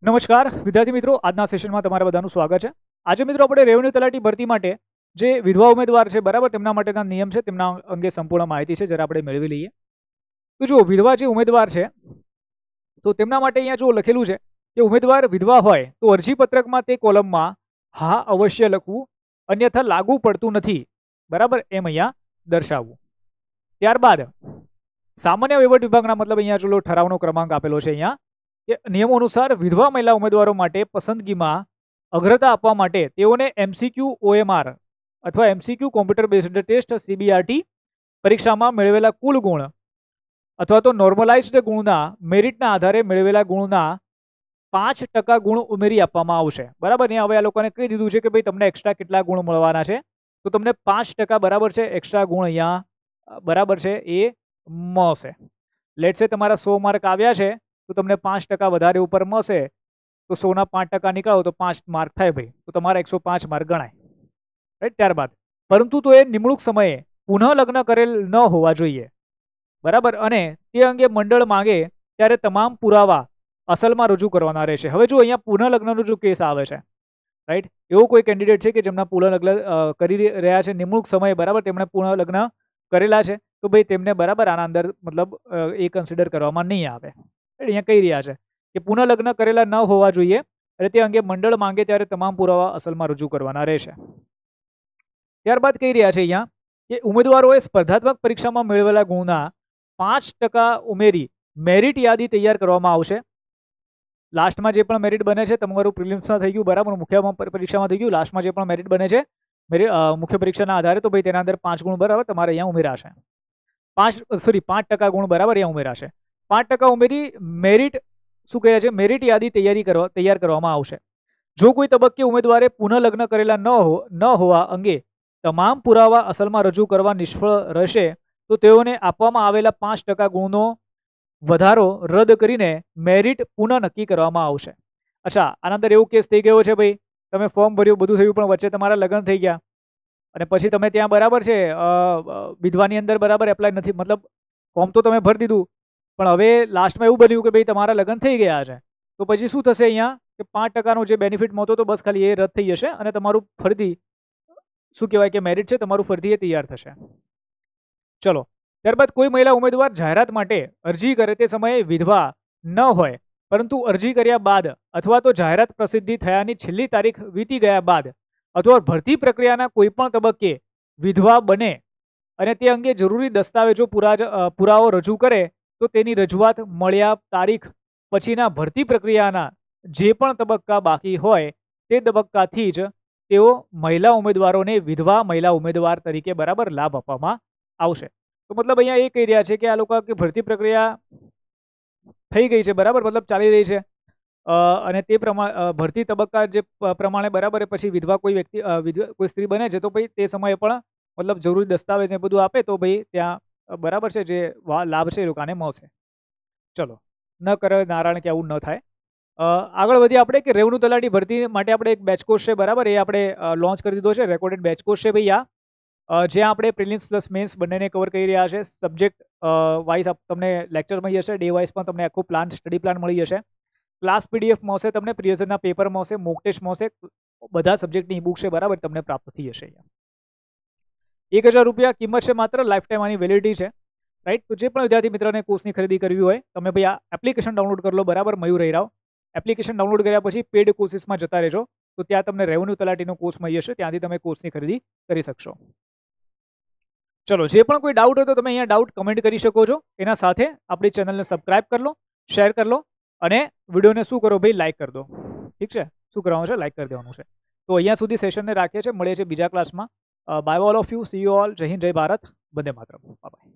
નમસ્કાર વિદ્યાર્થી મિત્રો, આજના સેશનમાં તમારા બધાનું સ્વાગત છે. આજે મિત્રો આપણે રેવન્યુ તલાટી ભરતી માટે જે વિધવા ઉમેદવાર છે બરાબર, તેમના માટેના નિયમ છે, તેમના અંગે સંપૂર્ણ માહિતી છે, જરા આપણે મેળવી લઈએ. તો જો વિધવા જે ઉમેદવાર છે તો તેમના માટે અહીંયા જો લખેલું છે કે ઉમેદવાર વિધવા હોય તો અરજી પત્રકમાં તે કોલમમાં હા અવશ્ય લખવું, અન્યથા લાગુ પડતું નથી બરાબર, એમ અહીંયા દર્શાવવું. ત્યારબાદ સામાન્ય વહીવટ વિભાગના મતલબ અહીંયા જો ઠરાવનો ક્રમાંક આપેલો છે અહીંયા કે નિયમો અનુસાર વિધવા મહિલા ઉમેદવારો માટે પસંદગીમાં અગ્રતા આપવા માટે તેઓને MCQ OMR અથવા MCQ computer based test CBRT પરીક્ષામાં મેળવેલા કુલ ગુણ અથવા તો નોર્મલાઇઝ્ડ ગુણના મેરિટના આધારે મેળવેલા ગુણના 5% ગુણ ઉમેરી આપવામાં આવશે બરાબર. અહીંયા હવે આ લોકોને કહી દીધું છે કે ભાઈ તમને એક્સ્ટ્રા કેટલા ગુણ મળવાના છે, તો તમને 5% બરાબર છે એક્સ્ટ્રા ગુણ અહીંયા બરાબર છે એ મળશે. લેટ સે તમારા 100 માર્ક આવ્યા છે તો તમને 5% વધારે ઉપર મળશે, તો 100 ના 5% નીકળો તો 5 માર્ક થાય ભાઈ, તો તમારા 105 માર્ક ગણાય રાઈટ. ત્યારબાદ પરંતુ તો એ નિમણૂક સમયે પુનઃ લગ્ન કરેલ ન હોવા જોઈએ બરાબર, અને તે અંગે મંડળ માંગે ત્યારે તમામ પુરાવા અસલમાં રજૂ કરવાના રહેશે. હવે જો અહીંયા પુનઃ લગ્નનો જો કેસ આવે છે રાઈટ, એવો કોઈ કેન્ડિડેટ છે કે જેમના પુનઃ લગ્ન કરી રહ્યા છે નિમણૂક સમયે બરાબર, તેમણે પુનઃ લગ્ન કરેલા છે, તો ભાઈ તેમને બરાબર આના અંદર મતલબ એ કન્સિડર કરવામાં નહીં આવે. અહીંયા કહી રહ્યા છે કે પુનઃ લગ્ન કરેલા ન હોવા જોઈએ અને તે અંગે મંડળ માંગે ત્યારે તમામ પુરાવા અસલમાં રજૂ કરવાના રહેશે. ત્યારબાદ કહી રહ્યા છે અહીંયા કે ઉમેદવારોએ સ્પર્ધાત્મક પરીક્ષામાં મેળવેલા ગુણના 5% ઉમેરી મેરિટ યાદી તૈયાર કરવામાં આવશે. લાસ્ટમાં જે પણ મેરિટ બને છે, તમારું પ્રિલિમ્સમાં થઈ ગયું બરાબર, મુખ્ય પરીક્ષામાં થઈ ગયું, લાસ્ટમાં જે પણ મેરિટ બને છે મુખ્ય પરીક્ષાના આધારે, તો ભાઈ તેના અંદર 5 ગુણ બરાબર તમારે અહીંયા ઉમેરાશે. 5% ગુણ બરાબર અહીંયા ઉમેરાશે. 5% ઉમેરી મેરિટ શું કહે છે, મેરિટ યાદી તૈયાર કરવામાં આવશે. જો કોઈ તબક્કે ઉમેદવારે પુનઃ લગ્ન કરેલા ન હોવા અંગે તમામ પુરાવા અસલમાં રજૂ કરવા નિષ્ફળ રહેશે તો તેઓને આપવામાં આવેલા 5% ગુણનો વધારો રદ કરીને મેરિટ પુનઃ નક્કી કરવામાં આવશે. અચ્છા, આના અંદર એવું કેસ થઈ ગયો છે ભાઈ, તમે ફોર્મ ભર્યું બધું થયું પણ વચ્ચે તમારા લગ્ન થઈ ગયા અને પછી તમે ત્યાં બરાબર છે વિધવાની અંદર બરાબર એપ્લાય નથી, મતલબ ફોર્મ તો તમે ભરી દીધું પણ હવે લાસ્ટમાં એવું બન્યું કે ભાઈ તમારા લગ્ન થઈ ગયા છે, તો પછી શું થશે અહીંયા કે 5%નો જે બેનિફિટ મળતો તો બસ ખાલી એ રદ થઈ જશે અને તમારું ફરીથી શું કહેવાય કે મેરિટ છે તમારું ફરીથી એ તૈયાર થશે. ચલો, ત્યારબાદ કોઈ મહિલા ઉમેદવાર જાહેરાત માટે અરજી કરે તે સમયે વિધવા ન હોય પરંતુ અરજી કર્યા બાદ અથવા તો જાહેરાત પ્રસિદ્ધિ થયાની છેલ્લી તારીખ વીતી ગયા બાદ અથવા ભરતી પ્રક્રિયાના કોઈ પણ તબક્કે વિધવા બને અને તે અંગે જરૂરી દસ્તાવેજો પુરાવો રજૂ કરે તો તેની રજૂઆત મળ્યા તારીખ પછીના ભરતી પ્રક્રિયાના જે પણ તબક્કા બાકી હોય તે તબક્કાથી જ તેઓ મહિલા ઉમેદવારોને વિધવા મહિલા ઉમેદવાર તરીકે બરાબર લાભ આપવામાં આવશે. તો મતલબ અહીંયા એ કહી રહ્યા છે કે આ લોકો કે ભરતી પ્રક્રિયા થઈ ગઈ છે બરાબર, મતલબ ચાલી રહી છે અને તે પ્રમાણે ભરતી તબક્કા જે પ્રમાણે બરાબર પછી વિધવા કોઈ વ્યક્તિ કોઈ સ્ત્રી બને છે તો ભાઈ તે સમયે પણ મતલબ જરૂરી દસ્તાવેજ એ બધું આપે તો ભાઈ ત્યાં બરાબર છે જે લાભ છે એ લોકોને મળશે. ચલો, ન કરે નારાયણ કે આવું ન થાય. આગળ વધીએ આપણે કે રેવન્યુ તલાટી ભરતી માટે આપણે એક બેચ કોર્સ છે બરાબર, એ આપણે લોન્ચ કરી દીધો છે. રેકોર્ડેડ બેચ કોર્સ છે ભાઈ જ્યાં આપણે પ્રિલિમ્સ પ્લસ મેન્સ બંનેને કવર કરી રહ્યા છે. સબ્જેક્ટ વાઇઝ તમને લેક્ચર મળી જશે, ડે વાઇઝ પણ તમને આખું પ્લાન સ્ટડી પ્લાન મળી જશે, ક્લાસ PDF મળશે, તમને પ્રિયઝનના પેપર મળશે, મોક ટેસ્ટ મળશે, બધા સબ્જેક્ટની બુક છે બરાબર તમને પ્રાપ્ત થઈ જશે. 1000 રૂપિયા કિંમત છે માત્ર, લાઈફ ટાઈમ આની વેલિડિટી છે રાઈટ. તો જે પણ વિદ્યાર્થી મિત્રોને કોર્સની ખરીદી કરવી હોય તમે ભાઈ આ એપ્લિકેશન ડાઉનલોડ કરી લો બરાબર, મયુર હીરાવ. એપ્લિકેશન ડાઉનલોડ કર્યા પછી પેડ કોર્સીસમાં જતા રહેજો, તો ત્યાં તમને રેવન્યુ તલાટીનો કોર્સ મળી જશે, ત્યાંથી તમે કોર્સની ખરીદી કરી શકશો. ચલો, જે પણ કોઈ ડાઉટ હોય તો તમે અહીંયા ડાઉટ કમેન્ટ કરી શકો છો. એના સાથે આપણી ચેનલને સબસ્ક્રાઇબ કરી લો, શેર કરી લો અને વિડીયોને શું કરો ભાઈ લાઇક કરી દો. ઠીક છે, શું કરવાનું છે, લાઇક કરી દેવાનું છે. તો અહીંયા સુધી સેશનને રાખીએ છીએ, મળીએ છીએ બીજા ક્લાસમાં. Bye all of you, see you all. જય હિન્દ, જય ભારત, વંદે માતરમ, બાય બાય.